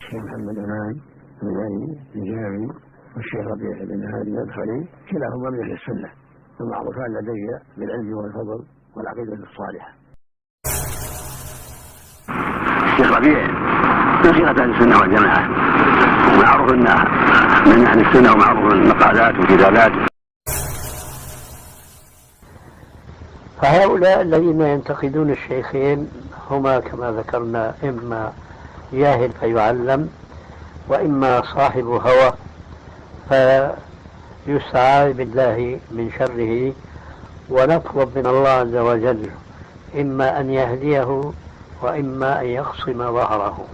الشيخ محمد أمان الجامي والشيخ ربيع بن هادي المدخلي كلاهما من أهل السنة ومعروفان لدي بالعلم والفضل والعقيدة الصالحة. الشيخ ربيع من خيرة أهل السنة والجماعة، ومعروف أنه من أهل السنة ومعروف المقالات والكتابات. فهؤلاء الذين ينتقدون الشيخين هما كما ذكرنا إما جاهل فيعلم، وإما صاحب هوى فيستعاذ بالله من شره، ونطلب من الله عز وجل إما أن يهديه وإما أن يقصم ظهره.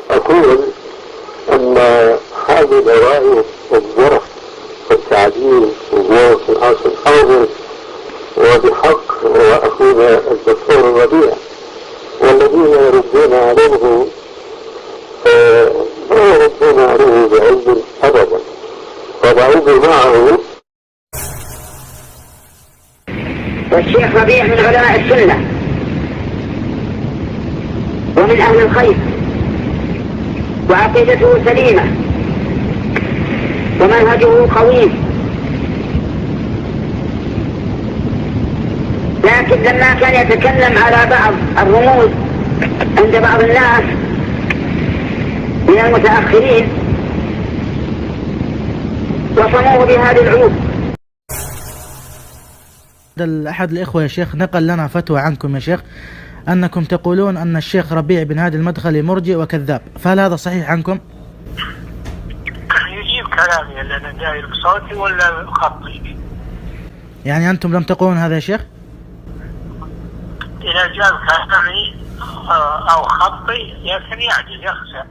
أقول أن هذه الرأي والجرح والتعديل وهو في العصر الحاضر وبحق هو أخونا الدكتور الربيع، والذين يردون عليه لا يردون عليه بعلم أبدا، وبعلم معه. والشيخ ربيع من علماء السنة ومن أهل الخير، وعقيدته سليمة ومنهجه قويم، لكن لما كان يتكلم على بعض الرموز عند بعض الناس من المتأخرين وصموه بهذه العيوب. أحد الإخوة يا شيخ نقل لنا فتوى عنكم يا شيخ أنكم تقولون أن الشيخ ربيع بن هادي المدخلي مرجئ وكذاب، فهل هذا صحيح عنكم؟ يجيب كلامي اللي أنا جاي بصوتي ولا خطي؟ يعني أنتم لم تقولون هذا يا شيخ؟ إذا جاب كلامي أو خطي يمكن يعجز يخسر.